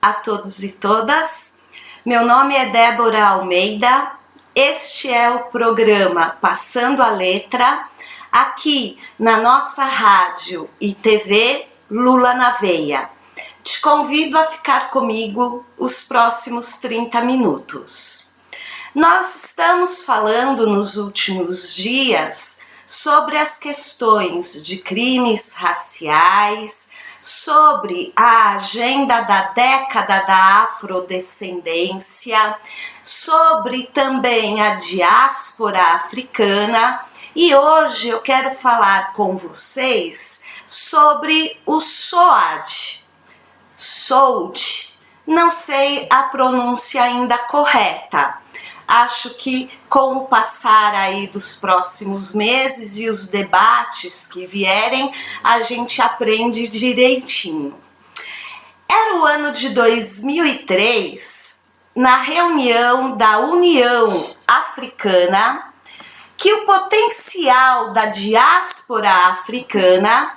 a todos e todas. Meu nome é Débora Almeida. Este é o programa Passando a Letra, aqui na nossa rádio e TV Lula na Veia. Te convido a ficar comigo os próximos 30 minutos. Nós estamos falando nos últimos dias sobre as questões de crimes raciais, sobre a agenda da década da afrodescendência, sobre também a diáspora africana, e hoje eu quero falar com vocês sobre o SOAD. Não sei a pronúncia ainda correta. Acho que com o passar aí dos próximos meses e os debates que vierem, a gente aprende direitinho. Era o ano de 2003, na reunião da União Africana, que o potencial da diáspora africana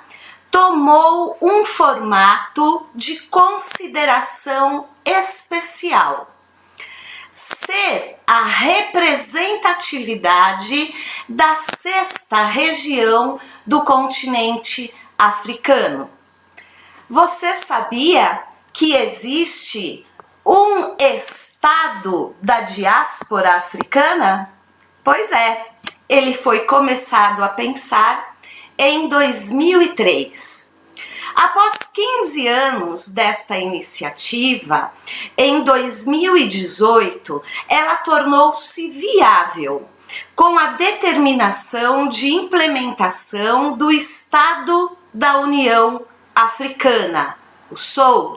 tomou um formato de consideração especial. Ser a representatividade da sexta região do continente africano. Você sabia que existe um estado da diáspora africana? Pois é, ele foi começado a pensar em 2003. Após 15 anos desta iniciativa, em 2018, ela tornou-se viável, com a determinação de implementação do Estado da União Africana, o SOAD,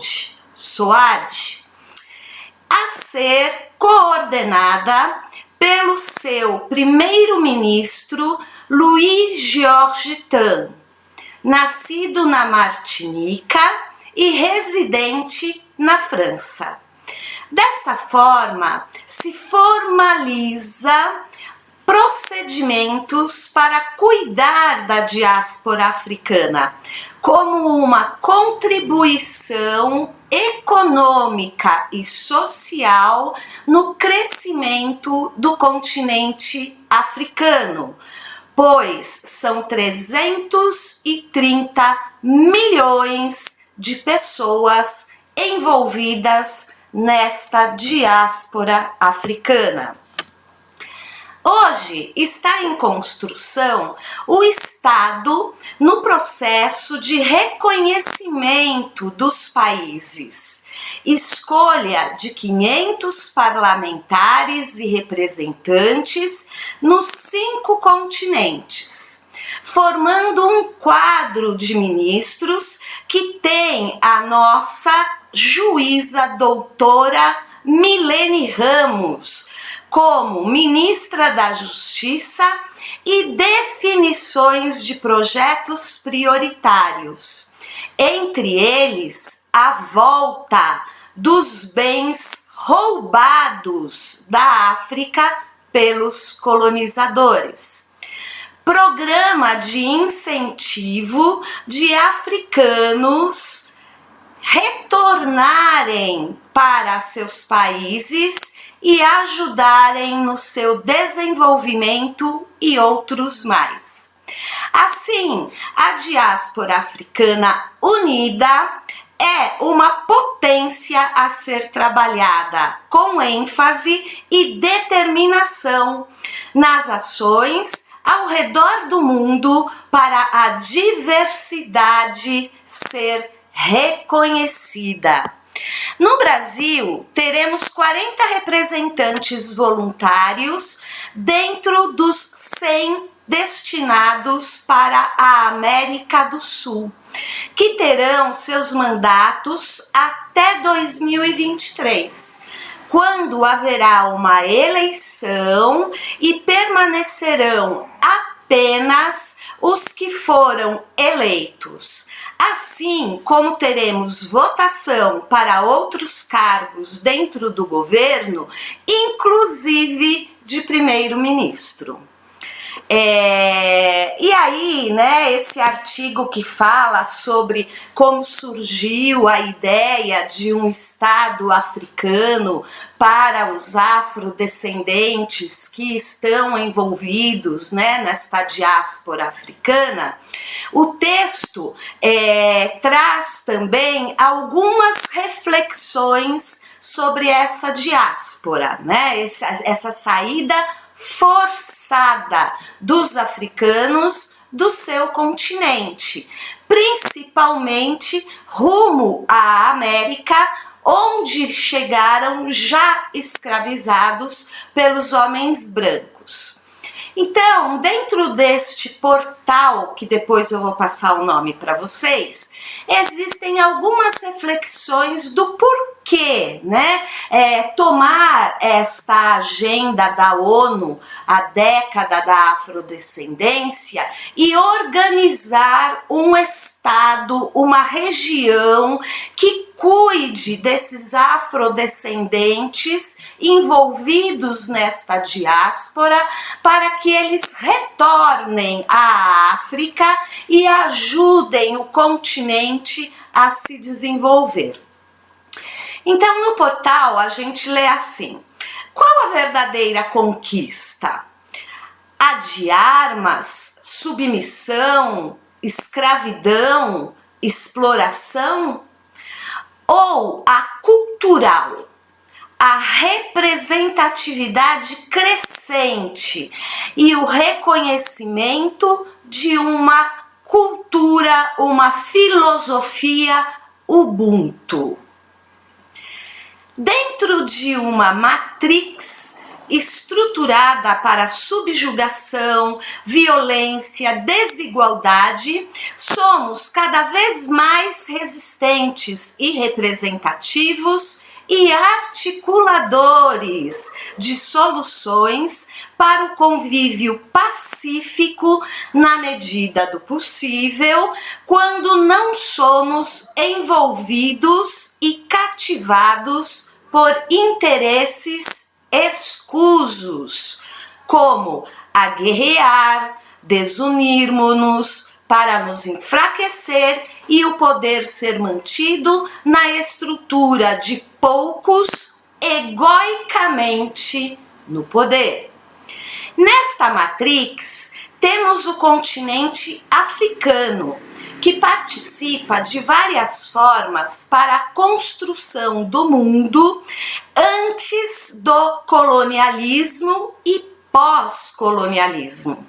a ser coordenada pelo seu primeiro-ministro Louis Georges Tam, nascido na Martinica e residente na França. Desta forma, se formaliza procedimentos para cuidar da diáspora africana como uma contribuição econômica e social no crescimento do continente africano, pois são 330 milhões de pessoas envolvidas nesta diáspora africana. Hoje está em construção o Estado no processo de reconhecimento dos países, escolha de 500 parlamentares e representantes nos 5 continentes, formando um quadro de ministros que tem a nossa juíza doutora Milene Ramos como ministra da Justiça e definições de projetos prioritários, entre eles a volta dos bens roubados da África pelos colonizadores. Programa de incentivo de africanos retornarem para seus países e ajudarem no seu desenvolvimento e outros mais. Assim, a diáspora africana unida é uma potência a ser trabalhada com ênfase e determinação nas ações ao redor do mundo para a diversidade ser reconhecida. No Brasil, teremos 40 representantes voluntários dentro dos 100 destinados para a América do Sul, que terão seus mandatos até 2023, quando haverá uma eleição e permanecerão apenas os que foram eleitos. Assim como teremos votação para outros cargos dentro do governo, inclusive de primeiro-ministro. E aí, né, esse artigo que fala sobre como surgiu a ideia de um Estado africano para os afrodescendentes que estão envolvidos, né, nesta diáspora africana, o texto traz também algumas reflexões sobre essa diáspora, né, essa saída forçada dos africanos do seu continente, principalmente rumo à América, onde chegaram já escravizados pelos homens brancos. Então, dentro deste portal, que depois eu vou passar o nome para vocês, existem algumas reflexões do porquê, né, tomar esta agenda da ONU, a década da afrodescendência, e organizar um estado, uma região que cuide desses afrodescendentes envolvidos nesta diáspora, para que eles retornem à África e ajudem o continente a se desenvolver. Então, no portal, a gente lê assim: qual a verdadeira conquista? A de armas, submissão, escravidão, exploração? Ou a cultural, a representatividade crescente e o reconhecimento de uma cultura, uma filosofia Ubuntu? Dentro de uma matrix estruturada para subjugação, violência, desigualdade, somos cada vez mais resistentes e representativos e articuladores de soluções para o convívio pacífico na medida do possível, quando não somos envolvidos e cativados por interesses escusos, como aguerrear, desunirmos-nos para nos enfraquecer e o poder ser mantido na estrutura de poucos egoicamente no poder. Nesta matrix, temos o continente africano, que participa de várias formas para a construção do mundo antes do colonialismo e pós-colonialismo.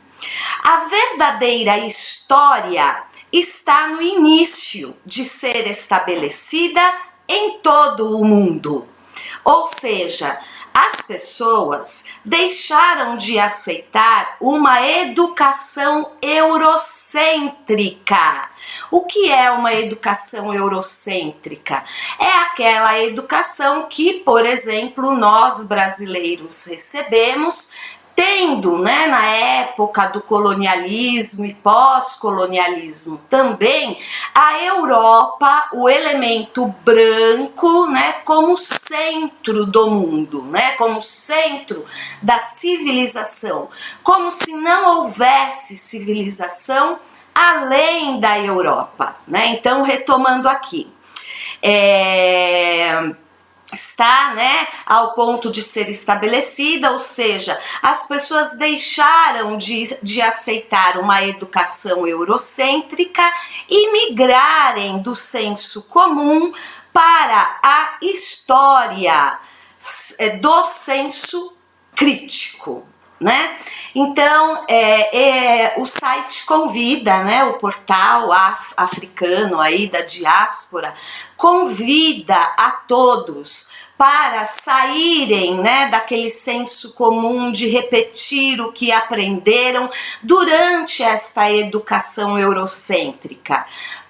A verdadeira história está no início de ser estabelecida em todo o mundo. Ou seja, as pessoas deixaram de aceitar uma educação eurocêntrica. O que é uma educação eurocêntrica? É aquela educação que, por exemplo, nós brasileiros recebemos, tendo, né, na época do colonialismo e pós-colonialismo também, a Europa, o elemento branco, né, como centro do mundo, né, como centro da civilização, como se não houvesse civilização além da Europa, né? Então, retomando aqui, está, né, ao ponto de ser estabelecida, ou seja, as pessoas deixaram de aceitar uma educação eurocêntrica e migrarem do senso comum para a história do senso crítico, né? Então, o site convida, né, o portal africano aí da diáspora, convida a todos para saírem, né, daquele senso comum de repetir o que aprenderam durante esta educação eurocêntrica,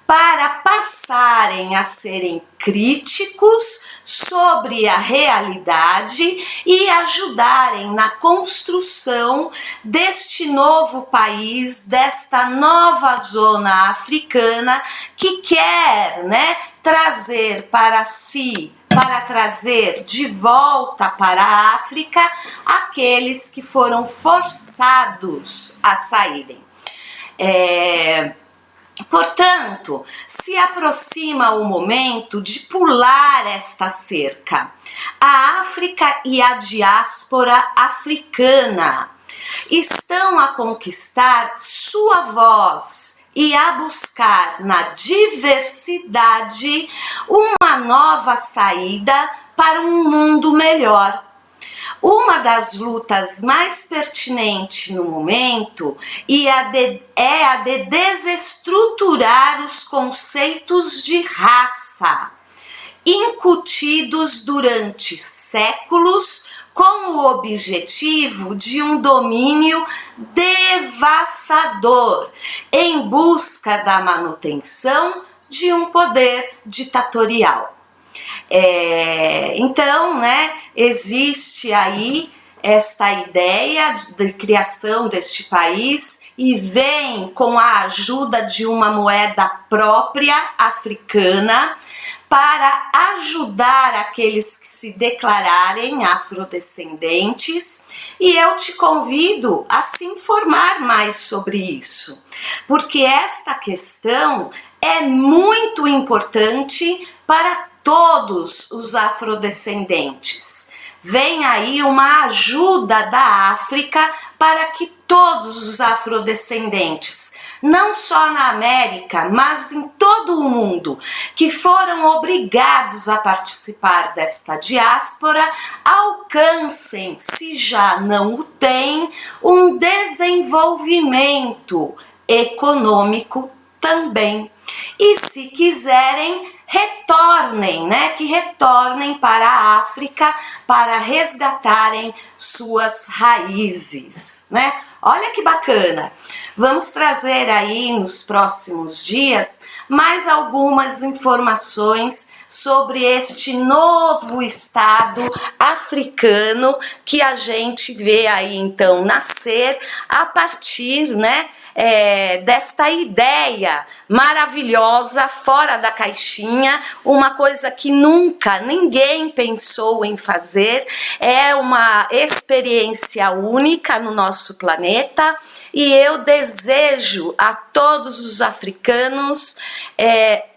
para passarem a serem críticos sobre a realidade e ajudarem na construção deste novo país, desta nova zona africana que quer, né, trazer para si para trazer de volta para a África aqueles que foram forçados a saírem. Portanto, se aproxima o momento de pular esta cerca. A África e a diáspora africana estão a conquistar sua voz e a buscar na diversidade uma nova saída para um mundo melhor. Uma das lutas mais pertinentes no momento é a de desestruturar os conceitos de raça, incutidos durante séculos com o objetivo de um domínio devassador em busca da manutenção de um poder ditatorial. Então, existe aí esta ideia de criação deste país e vem com a ajuda de uma moeda própria africana para ajudar aqueles que se declararem afrodescendentes, e eu te convido a se informar mais sobre isso, porque esta questão é muito importante para todos os afrodescendentes. Vem aí uma ajuda da África para que todos os afrodescendentes, não só na América, mas em todo o mundo, que foram obrigados a participar desta diáspora, alcancem, se já não o têm, um desenvolvimento econômico também. E se quiserem, retornem, que retornem para a África para resgatarem suas raízes, Olha que bacana! Vamos trazer aí nos próximos dias mais algumas informações sobre este novo estado africano que a gente vê aí então nascer a partir, desta ideia maravilhosa, fora da caixinha, uma coisa que nunca ninguém pensou em fazer, é uma experiência única no nosso planeta, e eu desejo a todos os africanos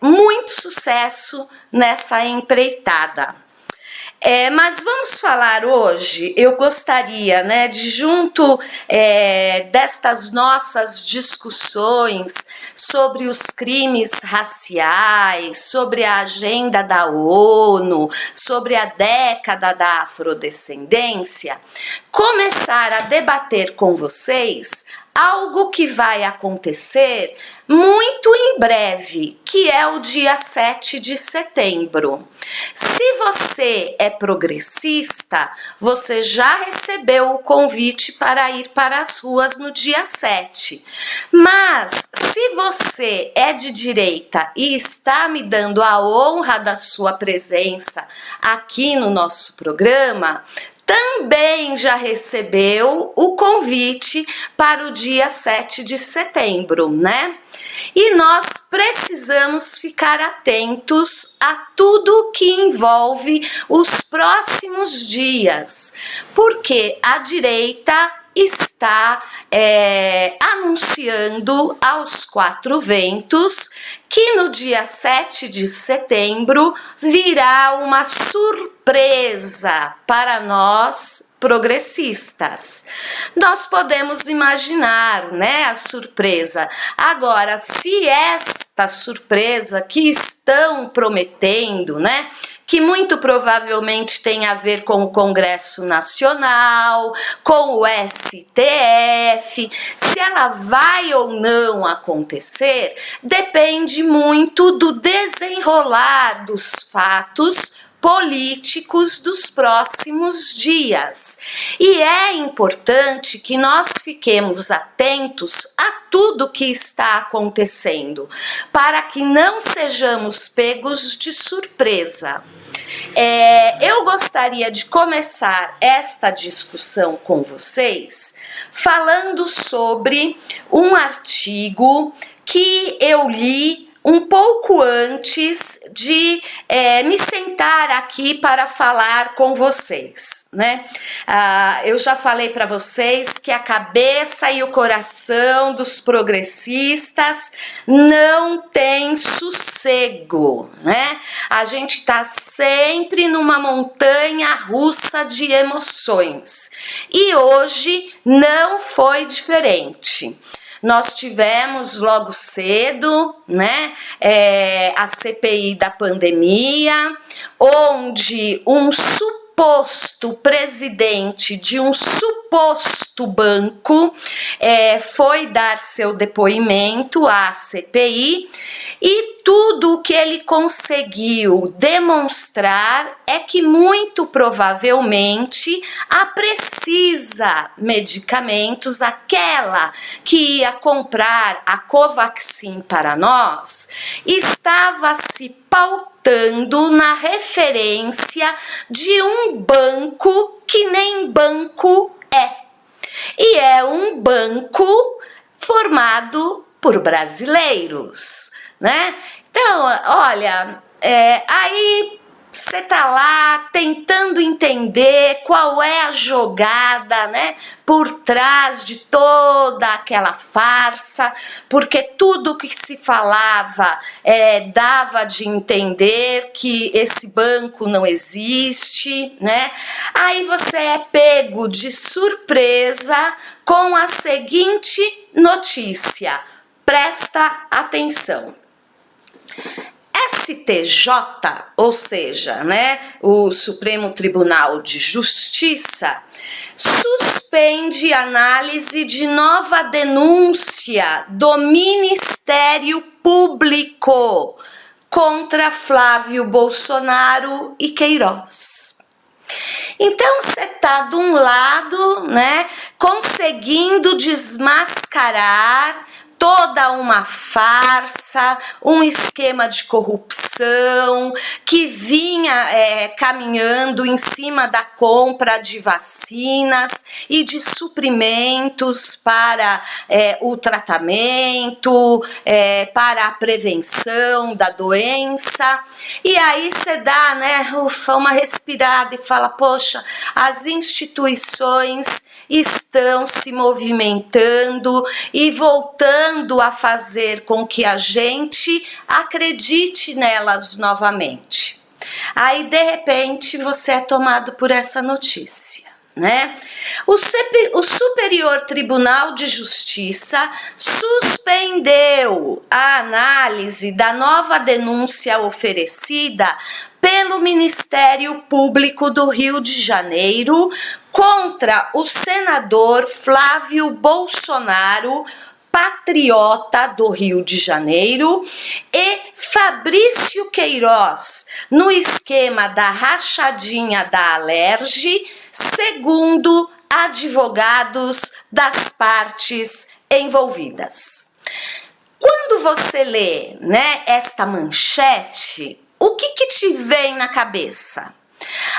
muito sucesso nessa empreitada. Mas vamos falar hoje, eu gostaria, de junto destas nossas discussões sobre os crimes raciais, sobre a agenda da ONU, sobre a década da afrodescendência, começar a debater com vocês algo que vai acontecer muito em breve, que é o dia 7 de setembro. Se você é progressista, você já recebeu o convite para ir para as ruas no dia 7. Mas se você é de direita e está me dando a honra da sua presença aqui no nosso programa, também já recebeu o convite para o dia 7 de setembro, E nós precisamos ficar atentos a tudo que envolve os próximos dias, porque a direita está anunciando aos quatro ventos que no dia 7 de setembro virá uma surpresa para nós progressistas. Nós podemos imaginar, a surpresa. Agora, se esta surpresa que estão prometendo, que muito provavelmente tem a ver com o Congresso Nacional, com o STF, se ela vai ou não acontecer, depende muito do desenrolar dos fatos políticos dos próximos dias. E é importante que nós fiquemos atentos a tudo que está acontecendo, para que não sejamos pegos de surpresa. Eu gostaria de começar esta discussão com vocês falando sobre um artigo que eu li um pouco antes de me sentar aqui para falar com vocês, né? Eu já falei para vocês que a cabeça e o coração dos progressistas não tem sossego, né? A gente tá sempre numa montanha russa de emoções e hoje não foi diferente. Nós tivemos logo cedo, né, a CPI da pandemia, onde um suposto presidente de um suposto banco foi dar seu depoimento à CPI e tudo o que ele conseguiu demonstrar é que muito provavelmente a Precisa Medicamentos, aquela que ia comprar a Covaxin para nós, estava se pautando na referência de um banco que nem banco é. E é um banco formado por brasileiros, né? Então, olha, aí você tá lá tentando entender qual é a jogada, né, por trás de toda aquela farsa, porque tudo que se falava dava de entender que esse banco não existe, né? Aí você é pego de surpresa com a seguinte notícia, presta atenção. STJ, ou seja, né, o Supremo Tribunal de Justiça, suspende análise de nova denúncia do Ministério Público contra Flávio Bolsonaro e Queiroz. Então você tá de um lado, né, conseguindo desmascarar toda uma farsa, um esquema de corrupção que vinha caminhando em cima da compra de vacinas e de suprimentos para o tratamento, para a prevenção da doença. E aí você dá, né, uma respirada e fala, poxa, as instituições estão se movimentando e voltando a fazer com que a gente acredite nelas novamente. Aí, de repente, você é tomado por essa notícia, né? O Superior Tribunal de Justiça suspendeu a análise da nova denúncia oferecida pelo Ministério Público do Rio de Janeiro contra o senador Flávio Bolsonaro, patriota do Rio de Janeiro, e Fabrício Queiroz, no esquema da rachadinha da Alerj, segundo advogados das partes envolvidas. Quando você lê, né, esta manchete, o que te vem na cabeça?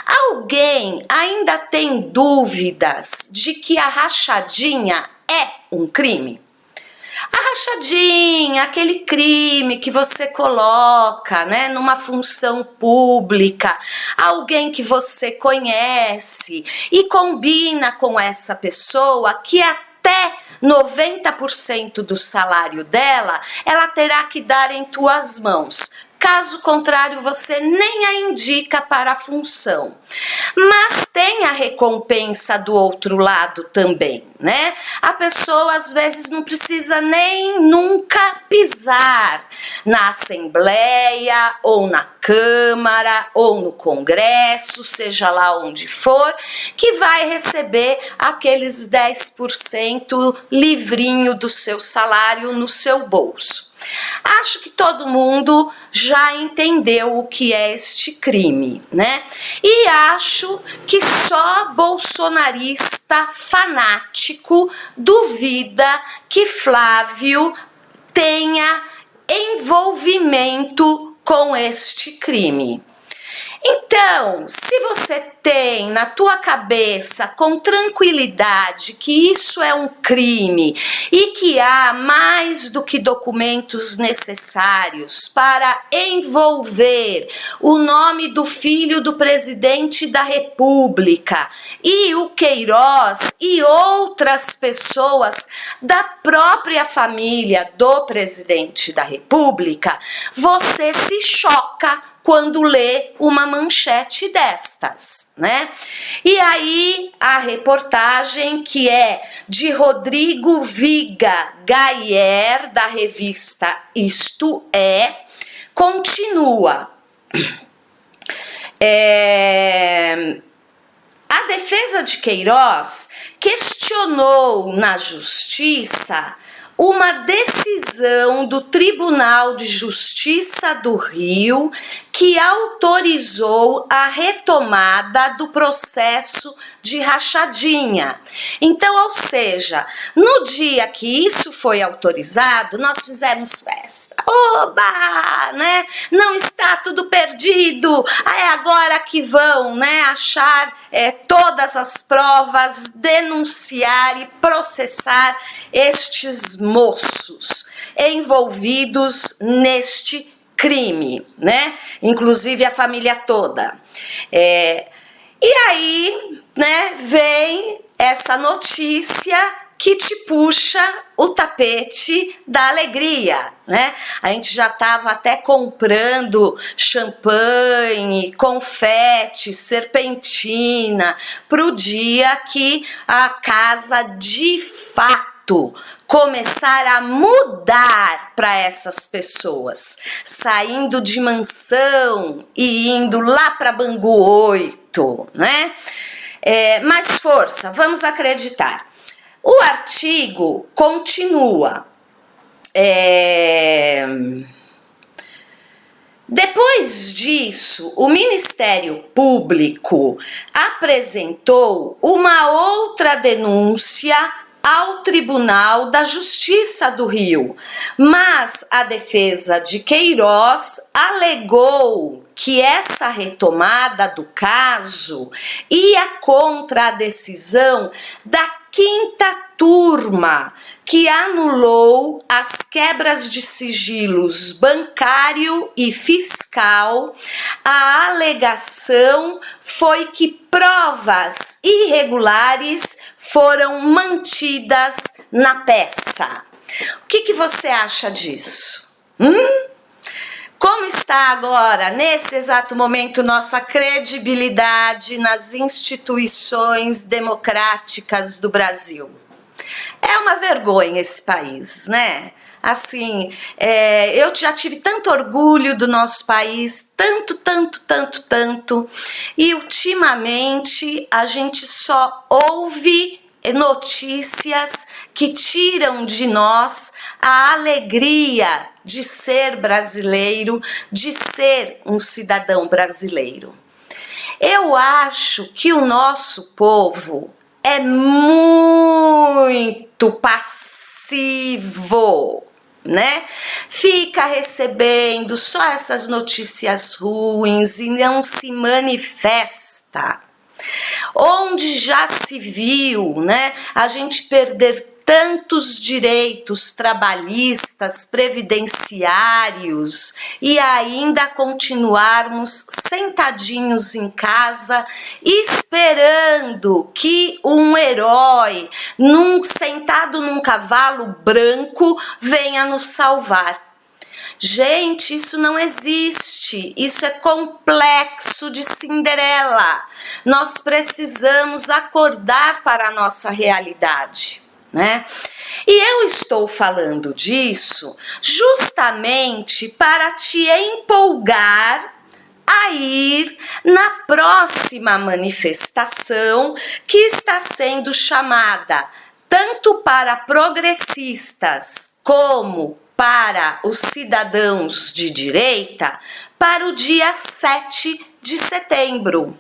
Alguém ainda tem dúvidas de que a rachadinha é um crime? A rachadinha, aquele crime que você coloca, né, numa função pública, alguém que você conhece e combina com essa pessoa que até 90% do salário dela, ela terá que dar em tuas mãos. Caso contrário, você nem a indica para a função. Mas tem a recompensa do outro lado também, né? A pessoa às vezes não precisa nem nunca pisar na Assembleia ou na Câmara ou no Congresso, seja lá onde for, que vai receber aqueles 10% livrinho do seu salário no seu bolso. Acho que todo mundo já entendeu o que é este crime, né? E acho que só bolsonarista fanático duvida que Flávio tenha envolvimento com este crime. Então, se você tem na tua cabeça com tranquilidade que isso é um crime e que há mais do que documentos necessários para envolver o nome do filho do presidente da República e o Queiroz e outras pessoas da própria família do presidente da República, você se choca quando lê uma manchete destas, né? E aí a reportagem, que é de Rodrigo Viga Gayer, da revista Isto É, continua. A defesa de Queiroz questionou na justiça uma decisão do Tribunal de Justiça do Rio que autorizou a retomada do processo de rachadinha. Então, ou seja, no dia que isso foi autorizado, nós fizemos festa. Oba, né? Não está tudo perdido. É agora que vão, né, achar todas as provas, denunciar e processar estes moços envolvidos neste crime, né? Inclusive a família toda. E aí, né, vem essa notícia que te puxa o tapete da alegria, né? A gente já estava até comprando champanhe, confete, serpentina para o dia que a casa de fato começar a mudar para essas pessoas, saindo de mansão e indo lá para Bangu 8, né? Mais força, vamos acreditar. O artigo continua. Depois disso, o Ministério Público apresentou uma outra denúncia ao Tribunal da Justiça do Rio, mas a defesa de Queiroz alegou que essa retomada do caso ia contra a decisão da quinta turma, que anulou as quebras de sigilos bancário e fiscal. A alegação foi que provas irregulares foram mantidas na peça. O que você acha disso? Como está agora, nesse exato momento, nossa credibilidade nas instituições democráticas do Brasil? É uma vergonha esse país, né? Assim, eu já tive tanto orgulho do nosso país, tanto, e ultimamente a gente só ouve notícias que tiram de nós a alegria de ser brasileiro, de ser um cidadão brasileiro. Eu acho que o nosso povo é muito passivo, né? Fica recebendo só essas notícias ruins e não se manifesta. Onde já se viu, né, a gente perder tantos direitos trabalhistas, previdenciários e ainda continuarmos sentadinhos em casa esperando que um herói sentado num cavalo branco venha nos salvar. Gente, isso não existe, isso é complexo de Cinderela. Nós precisamos acordar para a nossa realidade, né? E eu estou falando disso justamente para te empolgar a ir na próxima manifestação que está sendo chamada tanto para progressistas como para os cidadãos de direita, para o dia 7 de setembro.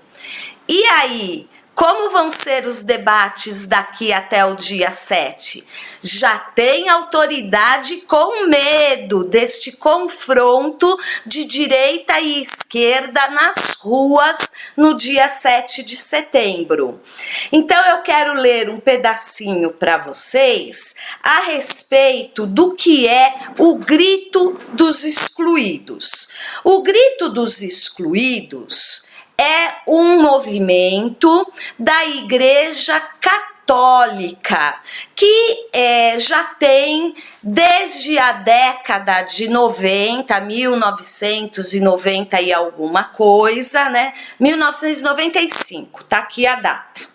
E aí, Como vão ser os debates daqui até o dia 7? Já tem autoridade com medo deste confronto de direita e esquerda nas ruas no dia 7 de setembro. Então eu quero ler um pedacinho para vocês a respeito do que é o Grito dos Excluídos. O Grito dos Excluídos é um movimento da Igreja Católica que já tem desde a década de 90, 1990 e alguma coisa, né? 1995, tá aqui a data.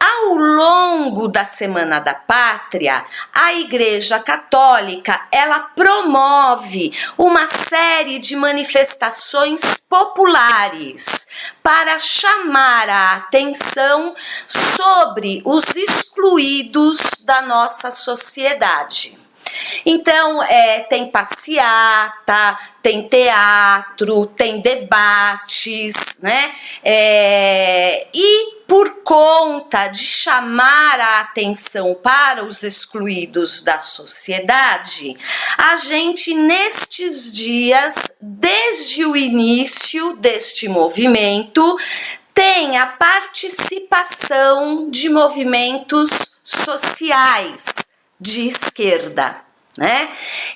Ao longo da Semana da Pátria, a Igreja Católica, ela promove uma série de manifestações populares para chamar a atenção sobre os excluídos da nossa sociedade. Então, tem passeata, tem teatro, tem debates, né? E por conta de chamar a atenção para os excluídos da sociedade, a gente nestes dias, desde o início deste movimento, tem a participação de movimentos sociais de esquerda, né?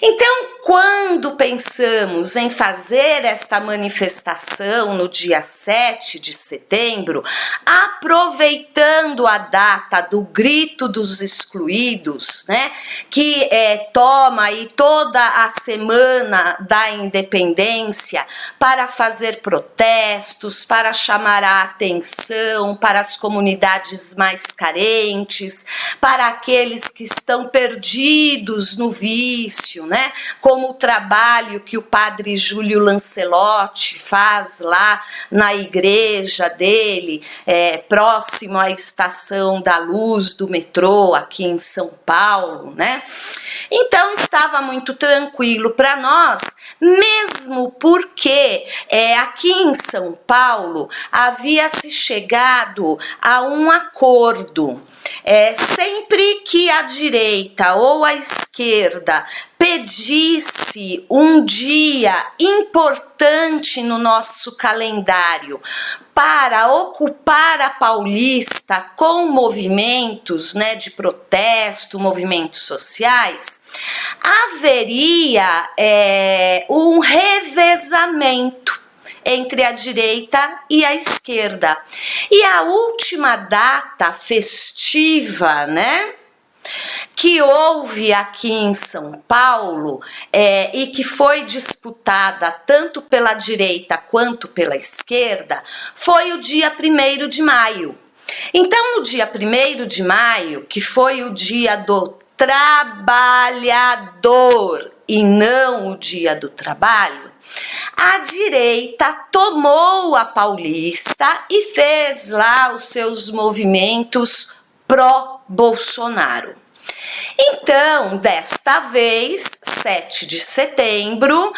Então, quando pensamos em fazer esta manifestação no dia 7 de setembro, aproveitando a data do Grito dos Excluídos, né, que toma aí toda a semana da independência para fazer protestos, para chamar a atenção para as comunidades mais carentes, para aqueles que estão perdidos no vício, né? Como o trabalho que o padre Júlio Lancelotti faz lá na igreja dele, próximo à Estação da Luz do metrô aqui em São Paulo, né? Então estava muito tranquilo para nós, mesmo porque aqui em São Paulo havia se chegado a um acordo. Sempre que a direita ou a esquerda pedisse um dia importante no nosso calendário para ocupar a Paulista com movimentos, né, de protesto, movimentos sociais, haveria um revezamento entre a direita e a esquerda. E a última data festiva, né, que houve aqui em São Paulo e que foi disputada tanto pela direita quanto pela esquerda, foi o dia 1º de maio. Então, no dia 1º de maio, que foi o dia do trabalhador e não o dia do trabalho, a direita tomou a Paulista e fez lá os seus movimentos pró-Bolsonaro. Então, desta vez, 7 de setembro,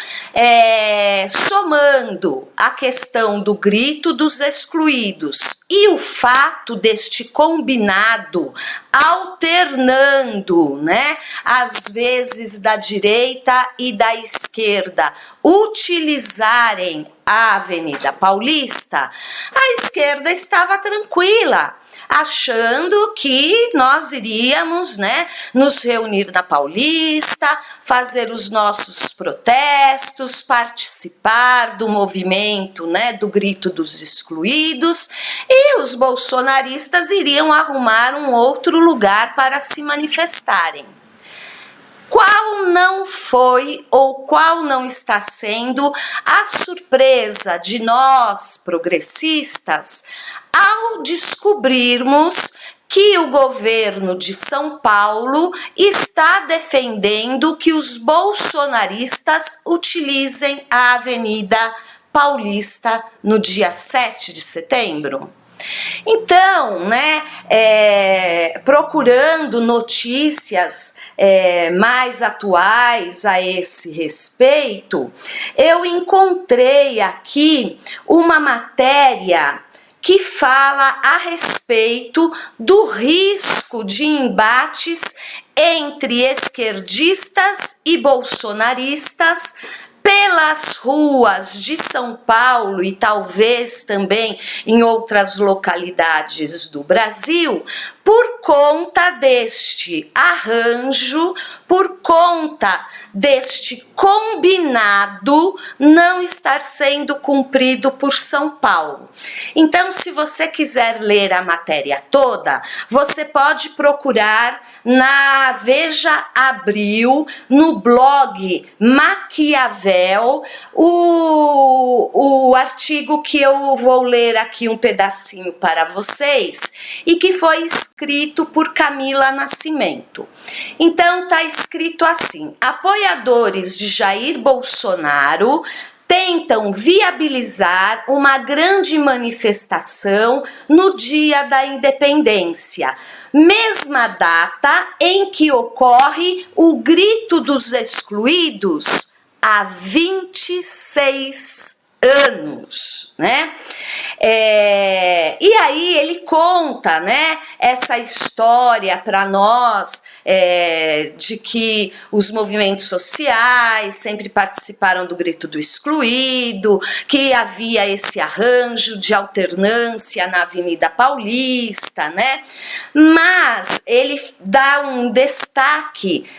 somando a questão do Grito dos Excluídos e o fato deste combinado alternando, né, às vezes da direita e da esquerda, utilizarem a Avenida Paulista, a esquerda estava tranquila, achando que nós iríamos, né, nos reunir na Paulista, fazer os nossos protestos, participar do movimento, né, do Grito dos Excluídos, e os bolsonaristas iriam arrumar um outro lugar para se manifestarem. Qual não foi ou qual não está sendo a surpresa de nós, progressistas, ao descobrirmos que o governo de São Paulo está defendendo que os bolsonaristas utilizem a Avenida Paulista no dia 7 de setembro? Então, né, procurando notícias mais atuais a esse respeito, eu encontrei aqui uma matéria que fala a respeito do risco de embates entre esquerdistas e bolsonaristas pelas ruas de São Paulo e talvez também em outras localidades do Brasil, por conta deste arranjo, por conta deste combinado não estar sendo cumprido por São Paulo. Então, se você quiser ler a matéria toda, você pode procurar na Veja Abril, no blog Maquiavel, o artigo que eu vou ler aqui um pedacinho para vocês e que foi escrito por Camila Nascimento. Então, tá escrito assim: apoiadores de Jair Bolsonaro tentam viabilizar uma grande manifestação no Dia da Independência, mesma data em que ocorre o Grito dos Excluídos há 26 anos, né? E aí ele conta, né, essa história para nós, de que os movimentos sociais sempre participaram do Grito do Excluído, que havia esse arranjo de alternância na Avenida Paulista, né? Mas ele dá um destaque.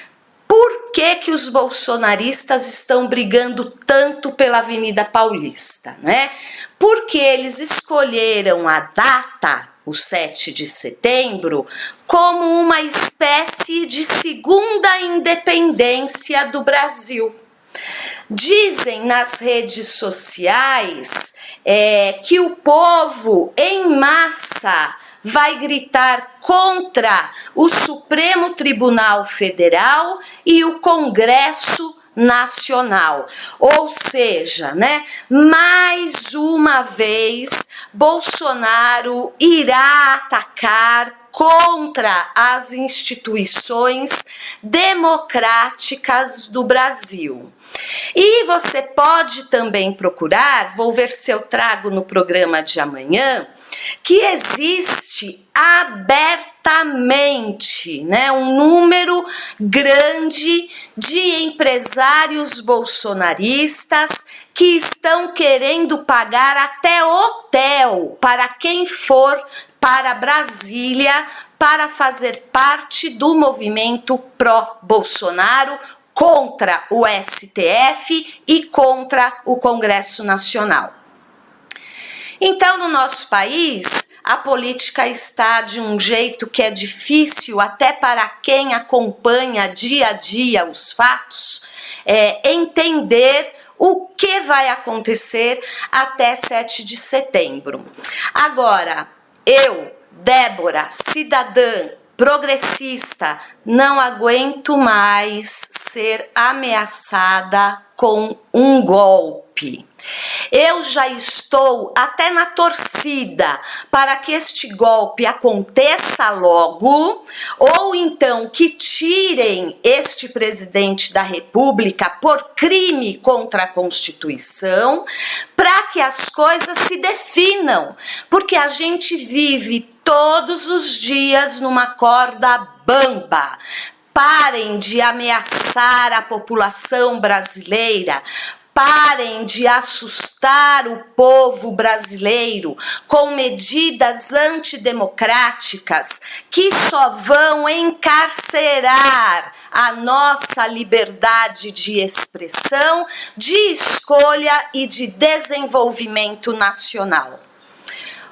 Por que os bolsonaristas estão brigando tanto pela Avenida Paulista, né? Porque eles escolheram a data, o 7 de setembro, como uma espécie de segunda independência do Brasil. Dizem nas redes sociais que o povo em massa vai gritar contra o Supremo Tribunal Federal e o Congresso Nacional. Ou seja, né, mais uma vez Bolsonaro irá atacar contra as instituições democráticas do Brasil. E você pode também procurar, vou ver se eu trago no programa de amanhã, que existe abertamente, né, um número grande de empresários bolsonaristas que estão querendo pagar até hotel para quem for para Brasília para fazer parte do movimento pró-Bolsonaro, contra o STF e contra o Congresso Nacional. Então, no nosso país, a política está de um jeito que é difícil até para quem acompanha dia a dia os fatos, entender o que vai acontecer até 7 de setembro. Agora, eu, Débora, cidadã, progressista, não aguento mais ser ameaçada com um golpe. Eu já estou até na torcida para que este golpe aconteça logo, ou então que tirem este presidente da República por crime contra a Constituição, para que as coisas se definam, porque a gente vive todos os dias numa corda bamba. Parem de ameaçar a população brasileira. Parem de assustar o povo brasileiro com medidas antidemocráticas que só vão encarcerar a nossa liberdade de expressão, de escolha e de desenvolvimento nacional.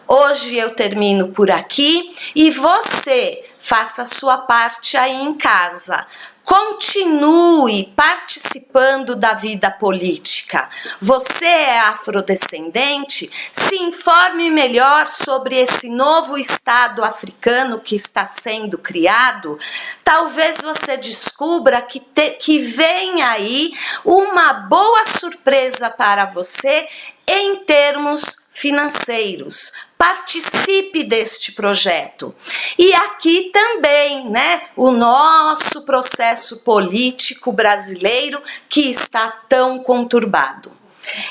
Hoje eu termino por aqui e você faça a sua parte aí em casa. Continue participando da vida política. Você é afrodescendente? Se informe melhor sobre esse novo Estado africano que está sendo criado. Talvez você descubra que vem aí uma boa surpresa para você em termos financeiros. Participe deste projeto. E aqui também, né, o nosso processo político brasileiro que está tão conturbado.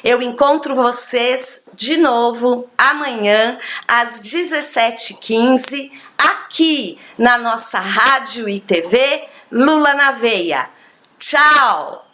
Eu encontro vocês de novo amanhã às 17h15 aqui na nossa rádio e TV Lula na Veia. Tchau!